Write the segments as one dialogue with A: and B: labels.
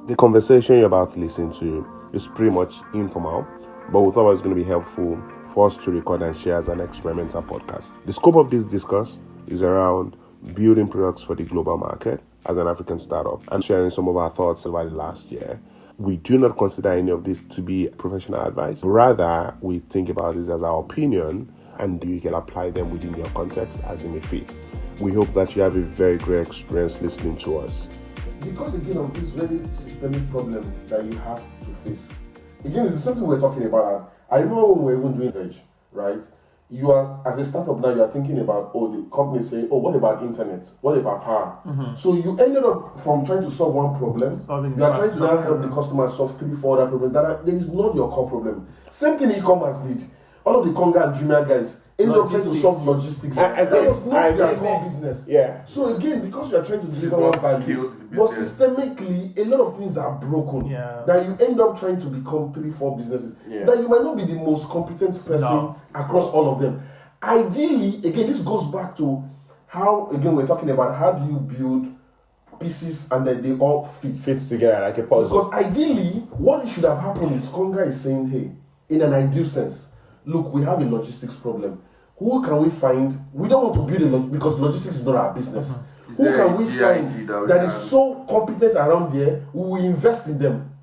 A: The conversation you're about to listen to is pretty much informal, but we thought it was going to be helpful for us to record and share as an experimental podcast. The scope of this discourse is around building products for the global market as an African startup and sharing some of our thoughts over the last year. We do not consider any of this to be professional advice. Rather, we think about this as our opinion and you can apply them within your context as it may fit. We hope that you have a very great experience listening to us.
B: Because again of this very systemic problem that you have to face. Again, it's something we're talking about. I remember when we were even doing Veg, right? You are, as a startup now, you are thinking about, the company saying, what about internet? What about power? Mm-hmm. So you ended up from trying to solve one problem, you are trying to now help the customer solve 3-4 other problems that is not your core problem. Same thing e-commerce did. All of the Konga and Jumia guys ended up trying to solve logistics. That was not their core business.
A: Yeah.
B: So again, because you are trying to deliver one value, but systemically, a lot of things are broken. Yeah. That you end up trying to become 3-4 businesses. Yeah. That you might not be the most competent person across all of them. Ideally, again, this goes back to how, again, we're talking about how do you build pieces and then they all
A: fits together like a puzzle.
B: Because ideally, what should have happened is Konga is saying, hey, in an ideal sense, look, we have a logistics problem. Who can we find? We don't want to build because logistics is not our business. Mm-hmm. Who can we find that is so competent around there? We will invest in them.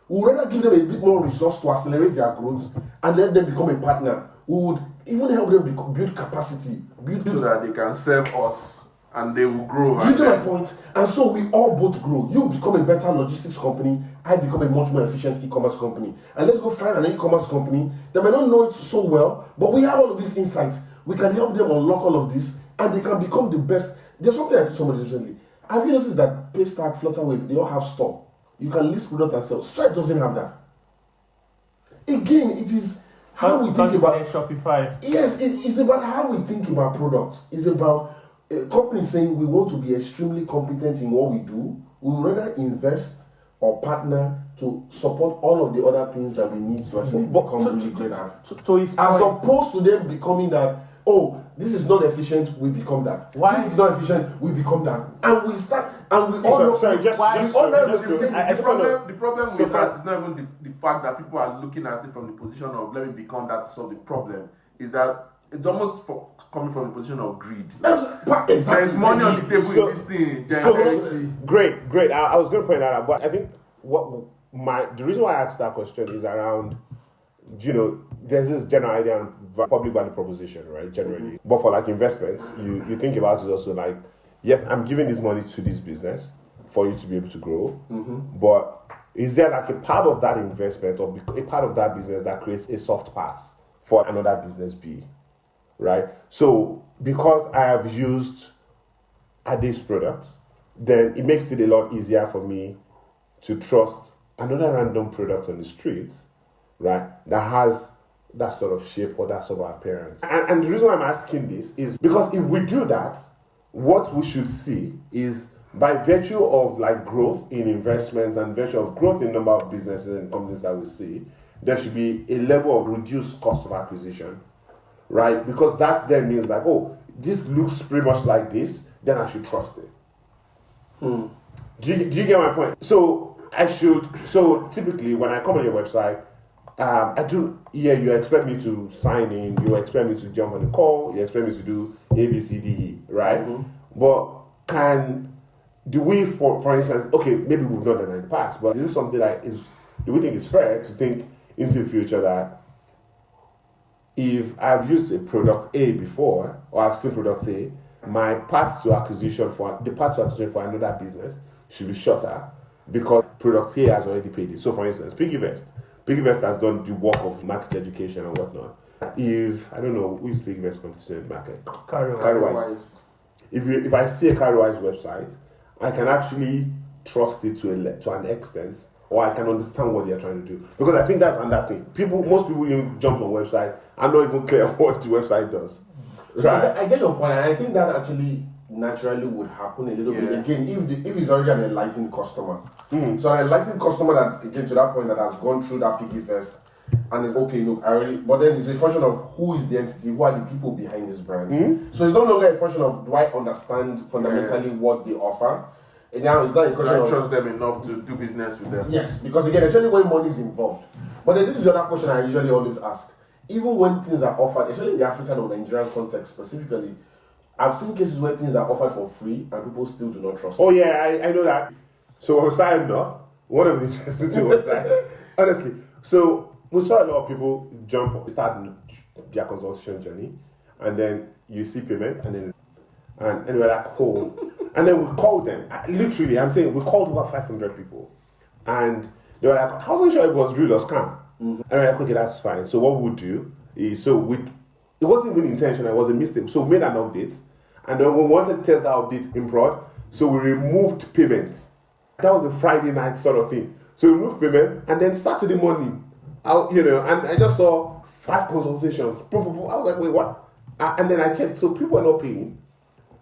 B: We would rather give them a bit more resource to accelerate their growth and let them become a partner. We would even help them build capacity.
C: So that they can serve us and they will grow.
B: Do you get my point? And so we all both grow. You become a better logistics company. I become a much more efficient e-commerce company. And let's go find an e-commerce company that might not know it so well, but we have all of these insights. We can help them unlock all of this, and they can become the best. There's something I told somebody recently. Have you noticed that Paystack, Flutterwave, they all have store? You can list product and sell. Stripe doesn't have that. Again, it is how we think about
D: Shopify.
B: Yes, it's about how we think about products. It's about companies saying we want to be extremely competent in what we do. We would rather invest or partner to support all of the other things that we need to actually become really great at. As opposed to them becoming that, this is not efficient, we become that.
D: Why?
B: This is not efficient, we become that. And we start, and we
C: The problem with that is not even the fact that people are looking at it from the position of let me become that to solve the problem. Is that it's almost coming from the position of greed.
B: Exactly.
C: There's money on the table in this thing.
A: Great. I was going to point that out, but I think the reason why I asked that question is around, there's this general idea on public value proposition, right? Generally, mm-hmm. But for like investments, you think about it also like, yes, I'm giving this money to this business for you to be able to grow, mm-hmm. But is there like a part of that investment or a part of that business that creates a soft pass for another business B? Right? So, because I have used Ade's product, then it makes it a lot easier for me to trust another random product on the street, right, that has that sort of shape or that sort of appearance. And the reason why I'm asking this is because if we do that, what we should see is by virtue of like growth in investments and virtue of growth in number of businesses and companies that we see, there should be a level of reduced cost of acquisition. Right? Because that then means like, this looks pretty much like this, then I should trust it. Do you get my point? So typically when I come on your website, you expect me to sign in, you expect me to jump on the call, you expect me to do A, B, C, D, E, right? Mm-hmm. But do we, for instance, maybe we've not done that in the past, but is this something do we think it's fair to think into the future that if I've used a product A before, or I've seen product A, my path to acquisition for another business should be shorter because product A has already paid it. So for instance, PiggyVest has done the work of market education and whatnot. If, I don't know, who is PiggyVest competition in the market? Carrywise. If I see a Carrywise website, I can actually trust it to an extent, or I can understand what they are trying to do. Because I think that's another thing. Most people even jump on website and not even clear what the website does.
B: Right? So I get your point, and I think that actually naturally would happen a little bit again if it's already an enlightened customer. Mm. So an enlightened customer that, again, to that point, that has gone through that PiggyVest and is but then it's a function of who is the entity, who are the people behind this brand. Mm. So it's no longer a function of do I understand fundamentally what they offer. Now it's not a question
C: I
B: of
C: trust them enough to do business with them.
B: yes, because again, especially when money is involved. But then this is the other question I usually always ask. Even when things are offered, especially in the African or Nigerian context specifically, I've seen cases where things are offered for free and people still do not trust.
A: Oh yeah, I know that. So on side enough, one of the interesting things was that honestly, so we saw a lot of people start their consultation journey, and then you see payment, and we're like, oh, and then we called them. Literally, I'm saying we called over 500 people, and they were like, I wasn't sure if it was real or scam. And we're like, okay, that's fine. So what we would do is, it wasn't even intentional, it was a mistake. So we made an update, and then we wanted to test that update in prod, so we removed payment. That was a Friday night sort of thing. So we removed payment, and then Saturday morning, and I just saw 5 consultations. I was like, wait, what? And then I checked, so people are not paying,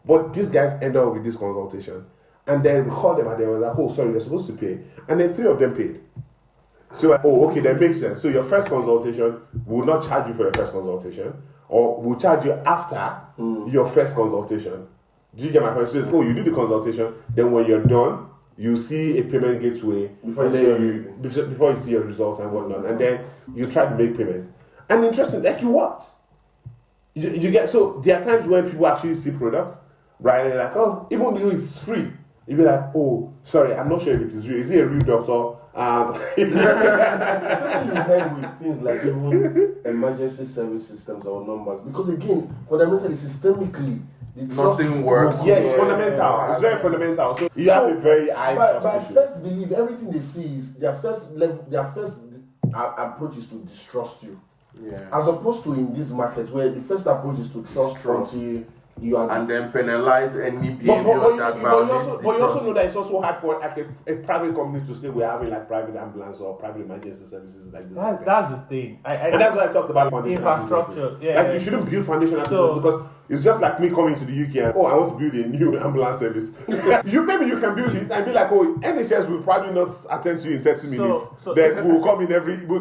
A: but these guys ended up with this consultation. And then we called them, and they were like, oh, sorry, they're supposed to pay. And then 3 of them paid. So, okay, that makes sense. So your first consultation, we will not charge you for your first consultation, or we'll charge you after your first consultation. Do you get my point? So it's, you do the consultation, then when you're done, you see a payment gateway before you see your result and whatnot, and then you try to make payment. And interesting, like you what? You get, so there are times when people actually see products, right? And they're like, oh, even though it's free, you'll be like, oh, sorry, I'm not sure if it is real. Is he a real doctor?
B: Certainly you heard with things like even emergency service systems or numbers, because again, fundamentally, systemically, the trust
C: Nothing works.
A: Yes, fundamental. It's very fundamental. So you have a very high trust
B: But I
A: issue.
B: first believe everything they see is their first approach is to distrust you.
C: Yeah.
B: As opposed to in this market where the first approach is to trust until you are
C: And then penalize any
A: But
C: behavior that
A: you
C: violates
A: also
C: the
A: know
C: trust.
A: that it's also hard for like a private company to say we're having like private ambulance or private emergency services like this.
D: That's the thing.
A: And that's why I talked about foundational
D: Infrastructure,
A: businesses.
D: yeah.
A: Like you shouldn't build foundational
D: So-
A: businesses because it's just like me coming to the UK and I want to build a new ambulance service. Maybe you can build it and be like, NHS will probably not attend to you in 30 minutes. Then we'll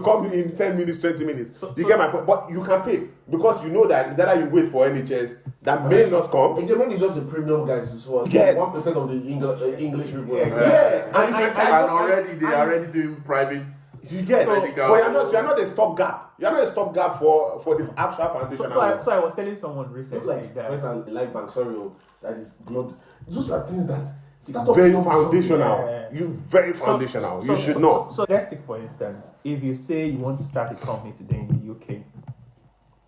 A: come in 10 minutes, 20 minutes. You get my point? But you can pay because you know that it's either you wait for NHS that may not come.
B: again, maybe just the premium guys is what
A: Yes.
B: 1% of the English people.
A: Yeah, and you can charge.
C: And already they are already doing private.
A: You get,
C: So-
A: but you're not a stopgap. You're not a stopgap for the actual foundation.
D: So I was telling someone
B: Look
D: recently
B: like
D: that
B: first and life bank, sorry, that is blood. Those are things that startups
A: Very
B: don't
A: foundational.
D: Yeah.
A: You very foundational. You should know.
D: So let's take for instance, if you say you want to start a company today in the UK,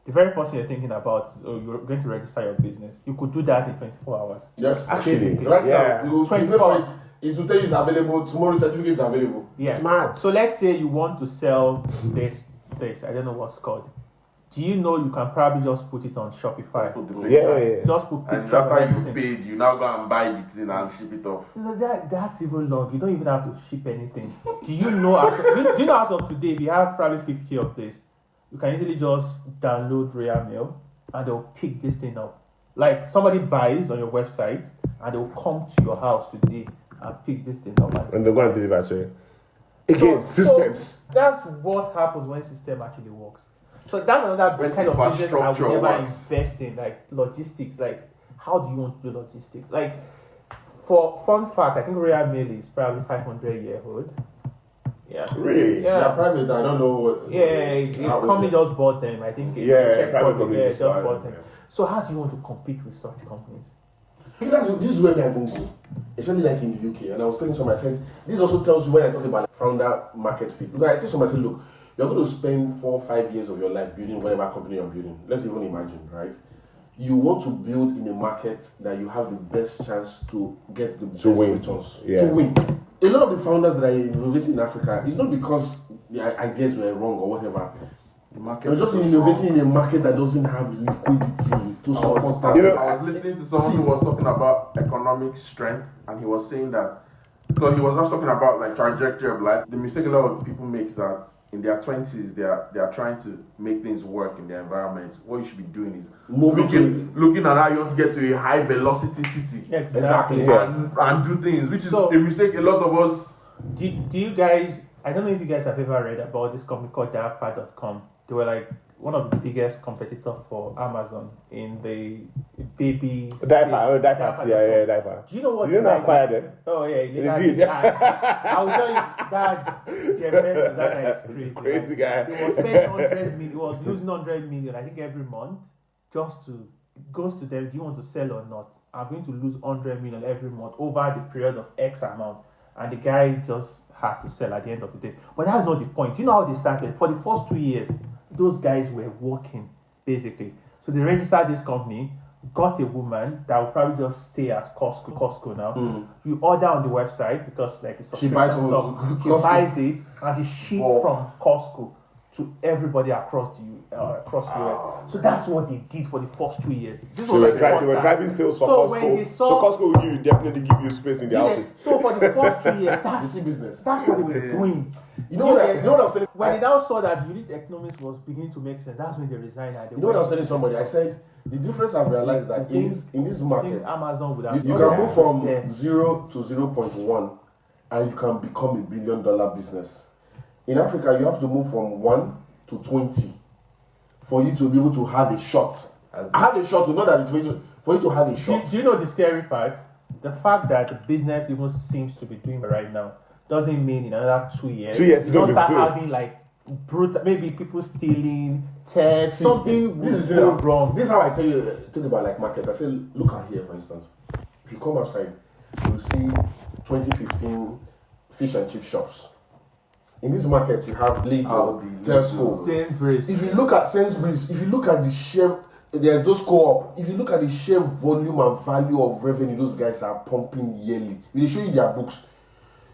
D: the very first thing you're thinking about is, you're going to register your business. You could do that in 24 hours.
B: Yes,
A: Actually,
B: right
A: yeah.
B: now, you
D: 24
B: for it. It will tell you it's available. Tomorrow, certificate is available.
D: Yeah.
A: It's mad.
D: So let's say you want to sell this, I don't know what's called. Do you know you can probably just put it on Shopify?
A: Yeah.
D: Just put
C: And
D: picture and
C: after you've
D: everything.
C: paid, you now go and buy the thing and ship it off.
D: No, that's even long. You don't even have to ship anything. Do you know? Do you know as of today, if you have probably 50 of this, you can easily just download Rare Mail and they'll pick this thing up. Like somebody buys on your website and they'll come to your house today and pick this thing up.
A: And they're going to deliver to you. Again, systems.
D: So that's what happens when system actually works. So that's another
C: When
D: kind of business I would
C: infrastructure
D: never
C: works.
D: invest in, like logistics. Like, how do you want to do logistics? Like, for fun fact, I think Rare Mail is probably 500-year-old. Yeah.
A: Really?
B: They are
D: Yeah.
B: private. I don't know what.
D: Yeah, the
B: how-
D: company just bought them. I think it's
A: Yeah,
D: Czech
A: private
D: company,
A: company
D: yeah,
A: just
D: just
A: bought
D: bought
A: them,
D: them.
A: yeah.
D: So how do you want to compete with such companies?
B: This is where we are thinking, especially like in the UK. And I was telling somebody, I said, this also tells you when I talk about founder market fit. Because I tell somebody, I said, look, you're going to spend 4 or 5 years of your life building whatever company you're building. Let's even imagine, right? You want to build in a market that you have the best chance to get the best
A: win.
B: returns.
A: Yeah.
B: To win. A lot of the founders that are innovating in Africa, it's not because their ideas were wrong or whatever.
C: The market
B: You're just
C: is so
B: innovating
C: strong.
B: in a market that doesn't have liquidity to support that.
C: I was listening to someone who was talking about economic strength, and he was saying that because he was not talking about like trajectory of life. The mistake a lot of people make is that in their 20s they are trying to make things work in their environment. What you should be doing is looking at how you want to get to a high velocity city
B: Exactly.
C: and do things, which is
D: So-
C: a mistake a lot of us.
D: Do you guys, I don't know if you guys have ever read about this company called Diapa.com. They were like one of the biggest competitors for Amazon in the baby
A: Diapers. Yeah, diaper.
D: Do you know what?
A: Did you not acquire them?
D: Oh yeah,
A: They did.
D: I will tell you that Jeff Bezos, that guy is crazy.
A: Crazy guy.
D: He was spending 100 million. He was losing 100 million, I think, every month, just to goes to them. Do you want to sell or not? I'm going to lose 100 million every month over the period of X amount, and the guy just had to sell at the end of the day. But that's not the point. Do you know how they started? For the first 2 years, those guys were working basically. So they registered this company. Got a woman that will probably just stay at Costco now. You order on the website because like it's
B: She buys from
D: stuff. She
B: Costco.
D: buys it and she ships from Costco to everybody across the US. So that's what they did for the first 2 years. This
A: So
D: was
A: they
D: like
A: were driving sales for
D: So
A: Costco.
D: when they
A: So
D: saw-
A: Costco will definitely give you space in the office.
D: So for the first 2 years,
B: You see business.
D: that's what they were doing.
B: You know what I was telling
D: When they now saw that unit economics was beginning to make sense, that's when they resigned. And they
B: You know what I was
D: went-
B: telling somebody? I said the difference I've realized that in this
D: I
B: market,
D: think Amazon would have.
B: you can move from
D: Yeah.
B: 0 to 0.1 and you can become $1 billion business. In Africa, you have to move from 1 to 20 for you to be able to have a shot. Have a shot to know that it's going to, for you to have a shot.
D: Do you know the scary part? The fact that the business even seems to be doing right now doesn't mean in another 2 years,
A: 2 years
D: you don't
A: it's gonna
D: start
A: be good.
D: having like brutal, maybe people stealing, theft,
B: See,
D: something
B: this is
D: will go
B: it.
D: wrong.
B: This is how I tell you think about like market. I say, look at here for instance. If you come outside, you see 2015 fish and chip shops. In this market, you have Lidl, Tesco.
D: Sainsbury's.
B: If you look at Sainsbury's, if you look at the share, there's those co-op. If you look at the share volume and value of revenue those guys are pumping yearly, if they show you their books,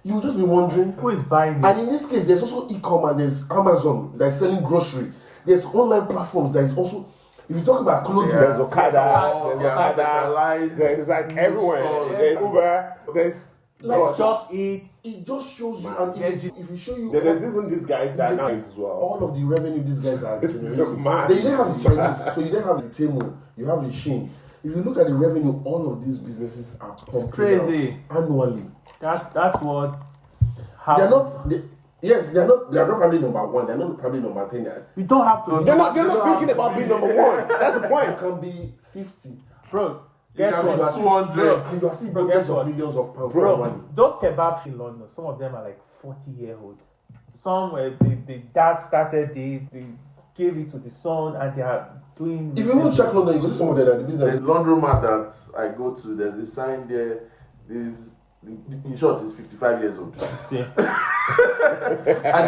B: you'll just be wondering.
D: Who is buying it?
B: And in this case, there's also e-commerce. There's Amazon that's selling grocery. There's online platforms. There's also, if you talk about clothing,
A: There's Okada,
C: specialized
A: there's like everywhere.
C: stores.
A: There's Uber, there's
B: like
D: Just eat.
B: it just shows you. And if you show you,
A: there's even these guys that now as well.
B: all of the revenue these guys are
A: It's
B: generating.
A: mad.
B: They didn't have the Chinese, so you didn't have the Temu, you have the Shein. If you look at the revenue, all of these businesses are pumping
D: crazy.
B: out annually.
D: That's what
B: They're
D: happens.
B: not. They're not probably number one. They're not probably number 10.
D: You don't have to.
A: They're not thinking about being number one. That's the
B: It
A: point.
B: can be 50.
D: Bro, guess
C: can be
D: what?
C: 200.
B: And you are still
D: Bro,
B: billions
D: guess
B: of
D: what?
B: millions of pounds of
D: Bro,
B: money.
D: those kebabs in London, some of them are like 40-year-old. Some where the dad started it, they gave it to the son, and they are doing.
B: If you even check London, you go see some of them that the
C: There's
B: business.
C: laundromat that I go to. There's a sign there. In short, it's 55 years old,
D: See,
C: and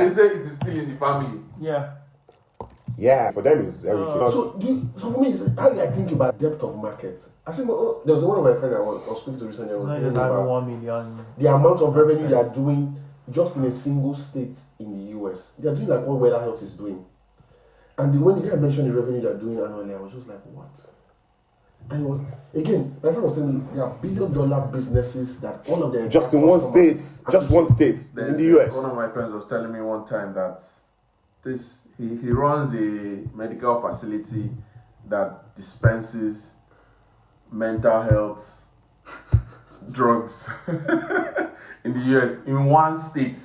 C: they say it is still in the family.
D: yeah.
A: Yeah, for them it's everything.
B: So for me, it's how I think about depth of market. I think there was one of my friends I was speaking to recently. I was
D: Now
B: telling
D: you
B: me
D: have
B: about
D: 1 million.
B: the amount of revenue they are doing just in a single state in the US. They are doing like what Weather Health is doing. And when the guy mentioned the revenue they are doing annually, I was just like, what? And it was, again, my friend was telling me there are $1 billion businesses that all of them
A: Just in one state. Just one state in the US.
C: One of my friends was telling me one time that he runs a medical facility that dispenses mental health drugs in the US in one state,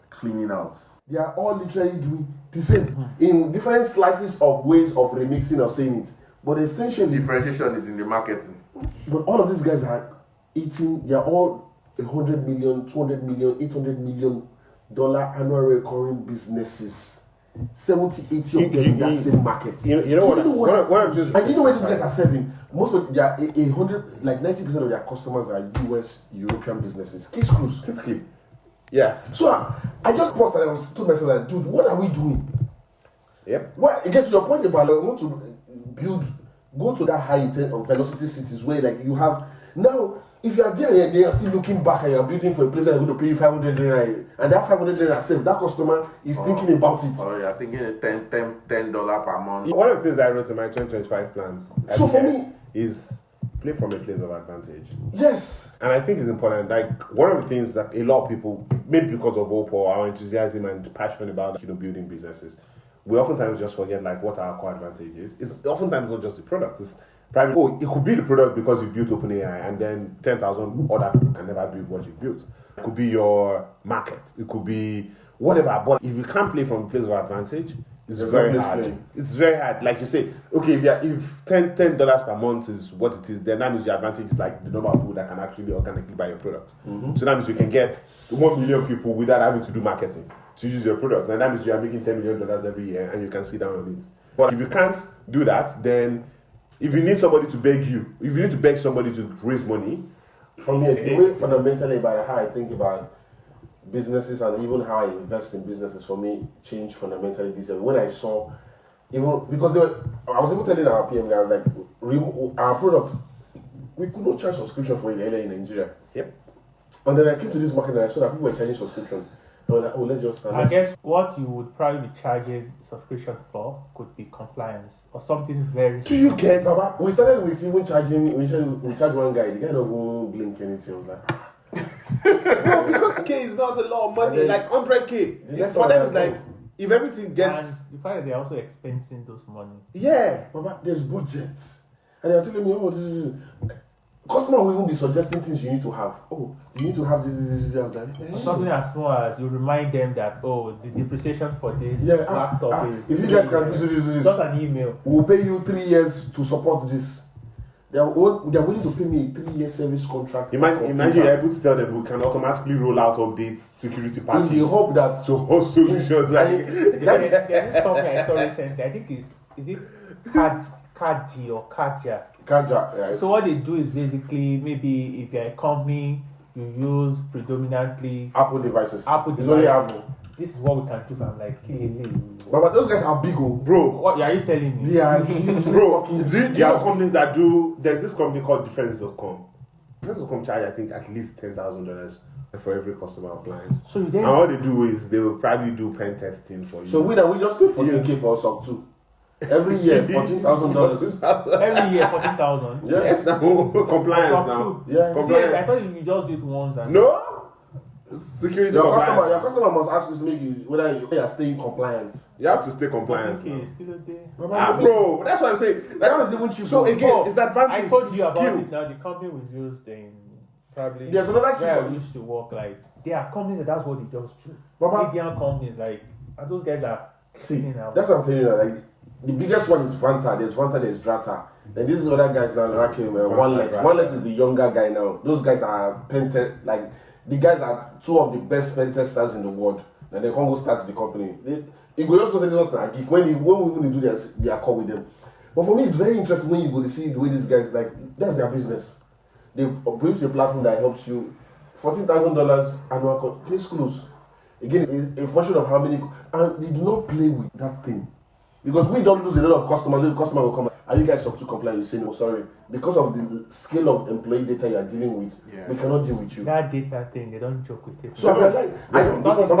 C: cleaning out.
B: They are all literally doing the same in different slices of ways of remixing or saying it. But essentially,
C: Differentiation is in the marketing.
B: but all of these guys are eating, they are all 100 million, 200 million, 800 million dollar annual recurring businesses. 70, 80 of them in that same market.
A: You know
B: Do you
A: what?
B: know what?
A: One of these.
B: And do you know where these guys are serving? Most of their 100, like 90% of their customers are US, European businesses. Case cruise.
A: Typically. Yeah.
B: So I just paused and I was told myself like, dude, what are we doing?
A: Yep.
B: Well, again, to your point about like, we want to go to that high intent of velocity cities where like you have now. If you are there and they are still looking back and you are building for a place that is going to pay you 500 naira, and that 500 naira save, that customer is thinking about it.
C: Oh, you're thinking $10 per month.
A: One of the things I wrote in my 2025 plans
B: So for me-
A: is play from a place of advantage.
B: Yes.
A: And I think it's important. Like one of the things that a lot of people, maybe because of hope or our enthusiasm and passion about building businesses, we oftentimes just forget like what our core advantage is. It's oftentimes not just the product. It's probably it could be the product because you built OpenAI and then 10,000 other people can never build what you built. It could be your market. It could be whatever. But if you can't play from a place of advantage, It's
B: There's
A: very
B: no place
A: hard.
B: playing.
A: It's very hard. Like you say, okay, if $10 per month is what it is, then that means your advantage is like the number of people that can actually organically buy your product. So that means you can get 1 million people without having to do marketing to use your product. And that means you are making $10 million every year and you can sit down on it. But if you can't do that, then if you need somebody to beg you, if you need to beg somebody to raise money,
B: For me, the way fundamentally about how I think about businesses and even how I invest in businesses for me changed fundamentally this year. When I saw, even because I was even telling our PM guys like, our product, we could not charge subscription for it earlier in Nigeria.
A: Yep.
B: And then I came to this market and I saw that people were charging subscription. I was like, oh, let's just.
D: I guess what you would probably be charging subscription for could be compliance or something very.
A: do you get?
B: Baba, we started with even charging. We charged one guy. The guy doesn't blink anything. I was like,
A: Well, because K is not a lot of money,
B: then
A: like 100K.
B: the next
A: For
B: one
A: them,
B: I
A: it's like
B: know.
A: if everything gets,
D: And the fact that they're also expensing those money.
A: yeah.
B: Baba, there's budgets, and they're telling me, oh, this. Customer will even be suggesting things you need to have. Oh, you need to have this. I was like,
D: Or something as small as you remind them that the depreciation for this
B: Yeah,
D: laptop is.
B: if you guys can do this,
D: Just an email.
B: we'll pay you 3 years to support this. They're willing to pay me a 3-year service contract.
A: Imagine you're able to tell them we can automatically roll out updates, security
B: in
A: patches
B: the hope that
A: to host solutions. Like,
D: There's this company I saw recently. I think is it Kaji or Kaja.
B: Kaja, right?
D: So what they do is basically maybe if you're a company you use predominantly
B: Apple devices.
D: Apple
B: It's only
D: devices.
B: Apple.
D: This is what we can do. I'm like, killing.
B: But those guys are big, oh.
A: bro,
D: What are you telling me?
B: They are huge.
A: bro, do you know companies that do? There's this company called Defense.com. Defense.com charge, I think, at least $10,000 for every customer or client.
D: So you
A: And
D: then
A: what they do is they will probably do pen testing for you.
B: So we just pay 14K for SOC 2. Every year, $14,000.
D: every year 14,000.
A: Yes, now compliance
D: From
A: now.
D: two.
B: Yeah.
D: See,
A: Compliance.
D: I thought you just do it once. And
A: No, security
B: Your
A: compliance.
B: customer must ask you to make you whether you are staying compliant.
A: You have to stay compliant.
D: 14K
A: Now.
D: is still a day.
A: Bro, that's what I'm saying.
B: That is even cheaper.
A: So again,
D: Oh,
A: it's advantage.
D: I told
A: it's
D: you about
A: skill.
D: it now. The company we used in probably
B: There's another
D: where I
B: cheaper.
D: used to work. Like there are companies that's what they just do.
B: Baba,
D: Indian companies like and those guys are
B: see,
D: cleaning out.
B: that's what I'm telling you. Like the biggest one is Vanta. There's Vanta. There's Drata. And these other guys now, like OneLet.
A: Drata.
B: OneLet is the younger guy now. Those guys are like the guys are two of the best pen testers in the world. And they can't go start the company. You go just go say this one geek when we even do their call with them. But for me, it's very interesting when you go to see the way these guys like that's their business. They produce a platform that helps you. $14,000 annual case close. Again, it's a function of how many, and they do not play with that thing. Because we don't lose a lot of customers. When the customer will come, are you guys SOC 2 compliant? You say no, sorry. Because of the scale of employee data you are dealing with, we cannot deal with you.
D: That data thing, they don't joke with it.
B: So I like,
A: Because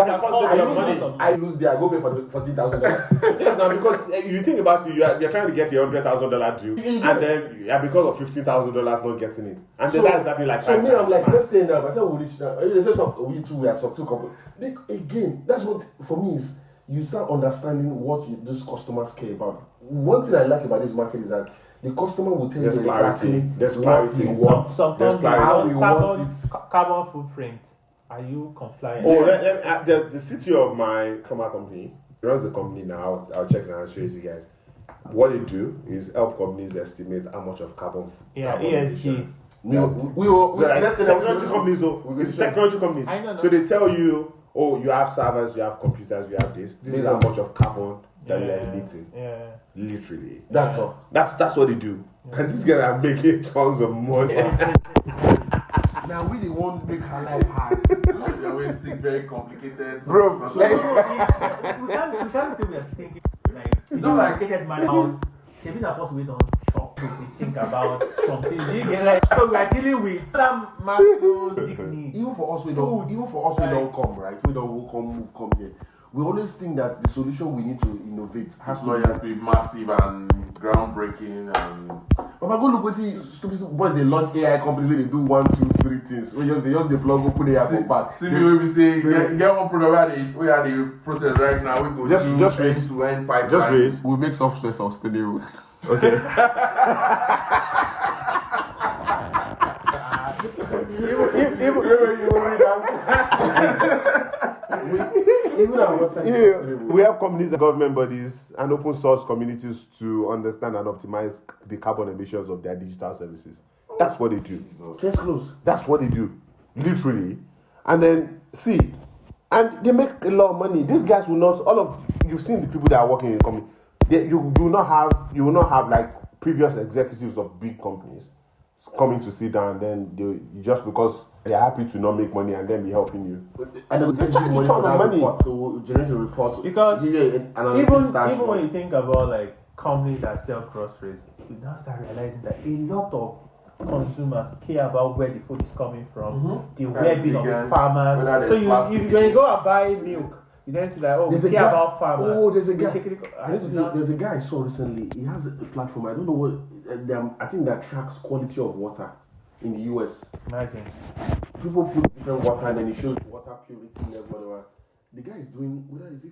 B: I lose there, I go pay for the $14,000.
A: yes, now because you think about it, you're trying to get your $100,000 deal, and then because of $15,000 not getting it, and then that's happening like
B: so
A: 5
B: me,
A: times.
B: I'm like,
A: man.
B: let's stay now. By the time we reach now, they say we too, we are SOC 2 company. Again, that's what for me is you start understanding what these customers care about. One thing I like about this market is that the customer will tell
A: There's
B: you
A: clarity.
B: exactly
A: There's
B: what
A: clarity.
B: he wants.
D: Sometimes
A: There's clarity.
B: How we want it.
D: carbon footprint. Are you compliant?
A: Oh, the CTO of my former company, he runs the company now. I'll check now and show you guys. What they do is help companies estimate how much of carbon.
D: Yeah,
A: carbon
D: ESG.
A: emission.
B: So like,
A: That's technology companies. It's technology companies.
D: I know.
A: So they tell you, oh, you have servers, you have computers, you have this. This is how much of carbon that you are emitting.
D: Yeah.
A: Literally.
B: That's all.
A: That's what they do. And these guys are making tons of money.
B: Now we the one make her life hard.
C: You're always think very complicated.
A: Bro,
D: So, we can't say we are thinking like you know like complicated man out. Maybe that was we don't talk to think about something. You get like so we are dealing with some macro needs.
B: Even for us we don't come, right? We don't come here. We always think that the solution we need to innovate has to
C: Lawyers be massive and groundbreaking and
B: But go look what stupid boys they launch AI companies where they do 1, 2, 3 things. They just the plug go put AI for back.
C: see me when we say get one product where the process right now we go
A: Just read.
C: end to end pipeline.
A: Just read.
B: We make software sustainable.
A: Okay. even
B: Even our website is
A: Yeah,
B: sustainable.
A: we have companies and government bodies and open source communities to understand and optimize the carbon emissions of their digital services. That's what they do.
B: Case closed.
A: That's what they do, literally. And then see, and they make a lot of money. These guys will not. All of you've seen the people that are working in the company. You will not have like previous executives of big companies coming to sit down. Then they just because they're happy to not make money and then be helping you.
B: And then we get
A: charge
B: money
A: a
B: for
A: ton
B: that
A: of money.
B: report. So we'll generate a report.
D: Because
B: give you an analytics dashboard.
D: even when you think about like companies that sell groceries, you now start realizing that a lot of consumers care about where the food is coming from, the well-being of the
C: Vegan,
D: farmers.
C: whether
D: So
C: they're plastic.
D: when you go and buy milk, you then see like, oh,
B: There's
D: we
B: a
D: care
B: guy-
D: about farmers.
B: Oh, there's a
D: We
B: guy.
D: check it-
B: I need to tell you, there's a guy I saw recently. He has a platform. I don't know what. I think that tracks quality of water in the US.
D: Imagine.
B: People put different water and then it shows water purity level, whatever. The guy is doing whether is it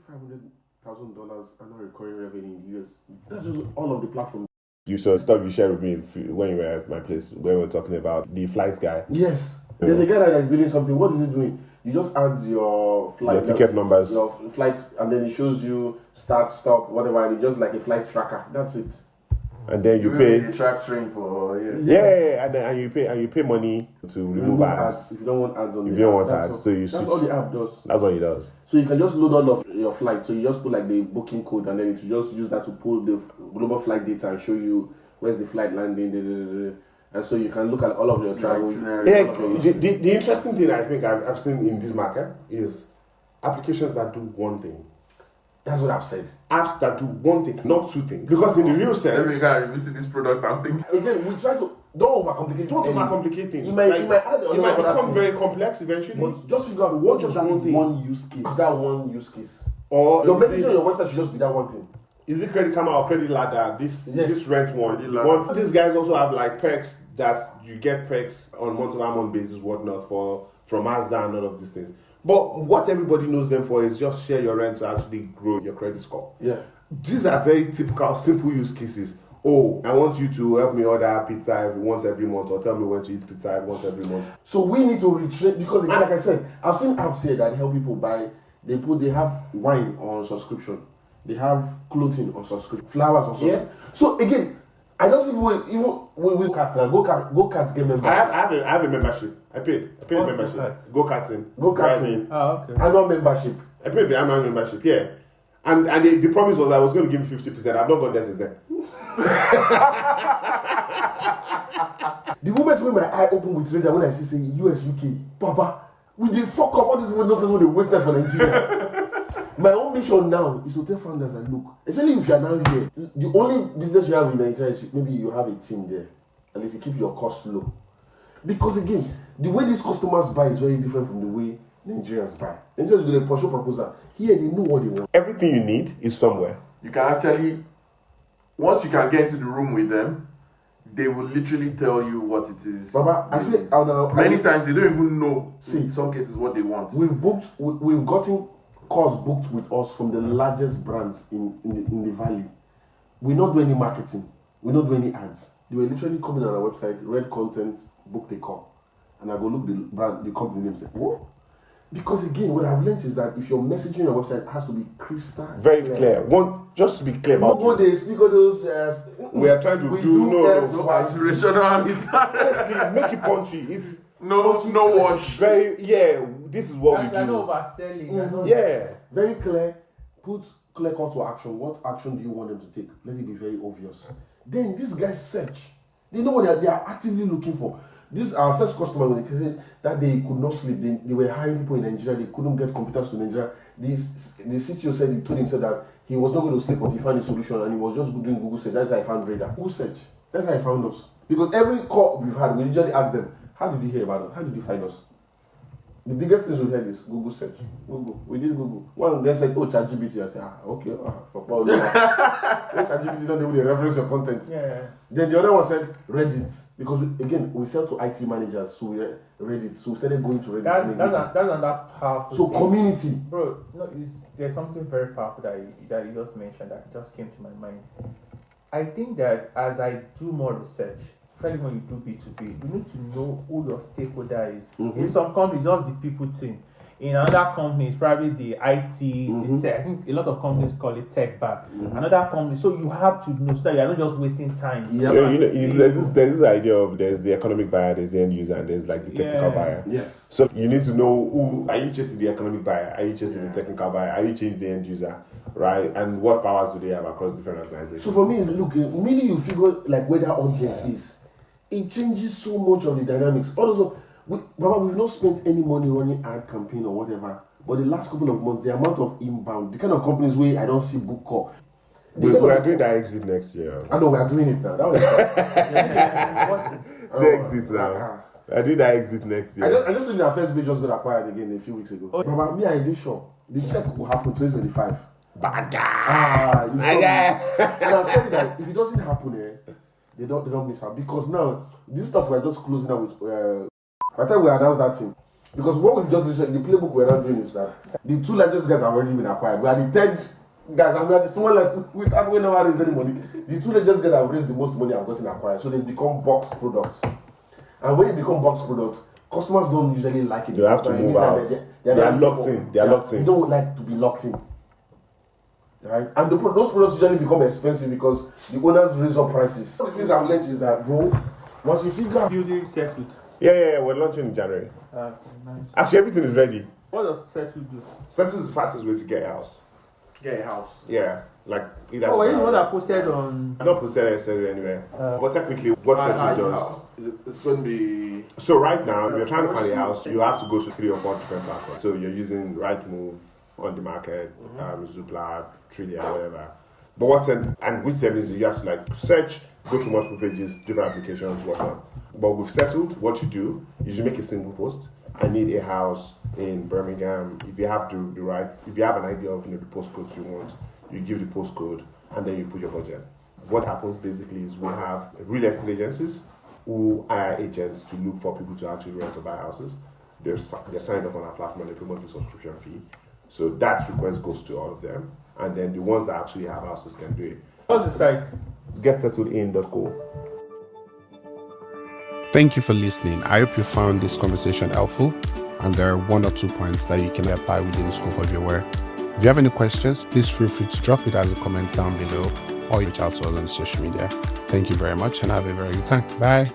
B: $500,000 annual recurring revenue in the US. That's just all of the platforms.
A: You saw stuff you shared with me when you were at my place when we were talking about the flights guy.
B: Yes, there's a guy that is building something. What is he doing? You just add your flight,
A: Your ticket numbers.
B: your flights, and then it shows you start, stop, whatever, and it's just like a flight tracker. That's it.
A: And then you
C: Really
A: pay.
C: a track train for
A: Yeah, and you pay money to remove ads.
B: If you don't want ads on
A: If
B: the
A: you don't
B: app,
A: want
B: that's
A: ads,
B: all-
A: so you
B: that's
A: switch.
B: all the app does.
A: That's what he does.
B: So you can just load all of your flights. So you just put like the booking code, and then it will just use that to pull the global flight data and show you where's the flight landing. And so you can look at all of your travel.
C: itinerary.
A: Yeah,
B: all of your-
A: the interesting thing I think I've seen in this market is applications that do one thing.
B: That's what I've said.
A: Apps that do one thing, not two things. Because in the real
C: Let
A: sense,
C: me go and revisit this product and think.
B: Again, we try to don't overcomplicate.
A: don't
B: anything.
A: overcomplicate things.
B: You might add a
A: it
B: lot
A: might
B: of other
A: become
B: things.
A: very complex eventually.
B: But just figure out what
A: Just
B: is that
A: one thing.
B: one use case. That one use case.
A: Or
B: Your
A: is
B: messaging on
A: it,
B: your website should just be that one thing.
A: is it Credit Karma or Credit Ladder? This rent one.
C: Credit Ladder.
A: These guys also have like perks that you get perks on month-over-month basis, whatnot, from Mazda and all of these things. But what everybody knows them for is just share your rent to actually grow your credit score.
B: Yeah.
A: These are very typical, simple use cases. Oh, I want you to help me order pizza once every month, or tell me when to eat pizza once every month.
B: So we need to retrain because again, like I said, I've seen apps here that help people buy. They have wine on subscription. They have clothing on subscription. Flowers on subscription. So again, I just even we cats now. Go cats get membership.
A: I have a membership. I paid
D: What's
A: membership.
D: Go-karts?
A: Go-karting.
B: Go-karting.
A: Driving.
D: Oh, okay.
B: Annual membership.
A: I paid for the annual membership, yeah. And the promise was I was going to give me 50%. I've not gone there since then.
B: The moment when my eye open with radar when I see say US UK, Papa, we did fuck up all this nonsense when they wasted for Nigeria. My own mission now is to tell founders that look, especially if you are now here, the only business you have in Nigeria is maybe you have a team there. At least you keep your costs low. Because again, the way these customers buy is very different from the way Nigerians buy. Nigerians do the push proposal. Here they know what they want.
A: Everything you need is somewhere.
C: You can actually, once you can get into the room with them, they will literally tell you what it is.
B: Baba, I say
C: Many times they don't even know.
B: See.
C: In some cases, what they want.
B: We've gotten calls booked with us from the largest brands in the valley. We not do any marketing. We not do any ads. They were literally coming on our website, read content, booked a call, and I go look the brand, the company name, say what? Because again, what I've learned is that if your messaging on your website has to be crystal
A: Very clear. Just to be clear about
B: Don't go
A: it.
B: there, speak of those.
A: We are trying to
B: we
A: do
B: X,
C: No
B: Y,
C: aspirational.
A: It's honestly make it punchy. It's
C: no wash.
A: very this is what we
D: They're
A: do.
D: not overselling. they're not-
A: Yeah.
B: very clear. Put clear call to action. What action do you want them to take? Let it be very obvious. Then these guys search. They know what they are actively looking for. This our first customer when they said that they could not sleep. They were hiring people in Nigeria. They couldn't get computers to Nigeria. The CTO said he told him that he was not going to sleep until he found a solution, and he was just doing Google search. That's how I found Radar. Google search. That's how I found us. Because every call we've had, we usually ask them, "How did you hear about us? How did you find us?" The biggest things we heard is Google search. Google. We did Google. One they said, "Oh, ChatGPT." I said, okay. ChatGPT don't even reference your content.
D: Yeah.
B: Then the other one said Reddit, because we sell to IT managers, so we Reddit. So we started going to Reddit.
D: That's
B: and engaging.
D: another powerful
B: So
D: thing.
B: community.
D: Bro, no, there's something very powerful that you just mentioned that just came to my mind. I think that as I do more research, especially when you do B2B, you need to know who your stakeholder is.
B: Mhm.
D: In some companies, just the people team. In another company, it's probably the IT, the tech. I think a lot of companies call it tech back. Another company, so you have to know so that you're not just wasting time.
A: There's this idea of there's the economic buyer, there's the end user, and there's like the technical buyer.
B: Yes.
A: So you need to know who are you chasing the economic buyer, are you chasing the technical buyer, are you chasing the end user, right? And what powers do they have across different organizations?
B: So for me, it's look, immediately you figure like where that audience is. It changes so much of the dynamics. Also, we've not spent any money running ad campaign or whatever. But the last couple of months, the amount of inbound, the kind of companies where I don't see book call.
A: We are doing that exit next year.
B: I know we are doing it now. That was
A: exit now. I did that exit next year.
B: I just think our first page just got acquired again a few weeks ago. But me, I did sure the check will happen 2025.
A: Bad guy.
B: And I've said that if it doesn't happen, they don't miss out because now this stuff we're just closing out with. By the time we announce that thing, because what we've just mentioned, the playbook we're not doing is that the two largest guys have already been acquired. We are the third guys, and we are the smallest. We never raised any money. The two largest guys have raised the most money and gotten acquired, so they become box products. And when they become box products, customers don't usually like it.
A: You have to move out. They are locked in. They are locked in.
B: You don't like to be locked in. Right? And those products usually become expensive because the owners raise up prices. One of the things I've learned is that, bro, once you figure out...
D: Building settled.
A: Yeah, we're launching in January.
D: Nice.
A: Actually, everything is ready.
D: What does settled do?
A: Settle is the fastest way to get a house.
C: Get a house.
A: Yeah, like either.
D: Oh, you know that posted on...
A: I'm not posted necessarily anywhere. But technically, what Settle does...
C: It's going to be...
A: So right now, if you're trying to find a house, you have to go to 3 or 4 different platforms. So you're using Rightmove, On The Market, Zoopla, Trillia, whatever. But and which then is you have to like search, go through multiple pages, different applications, whatnot. But with Settled, what you do is you make a single post. I need a house in Birmingham. If you have if you have an idea of the postcodes you want, you give the postcode and then you put your budget. What happens basically is we have real estate agencies who hire agents to look for people to actually rent or buy houses. They're signed up on our platform and they pay monthly subscription fee. So that request goes to all of them. And then the ones that actually have houses can do it.
D: What's the site?
A: GetSettledIn.co.
E: Thank you for listening. I hope you found this conversation helpful and there are 1 or 2 points that you can apply within the scope of your work. If you have any questions, please feel free to drop it as a comment down below or reach out to us on social media. Thank you very much and have a very good time. Bye.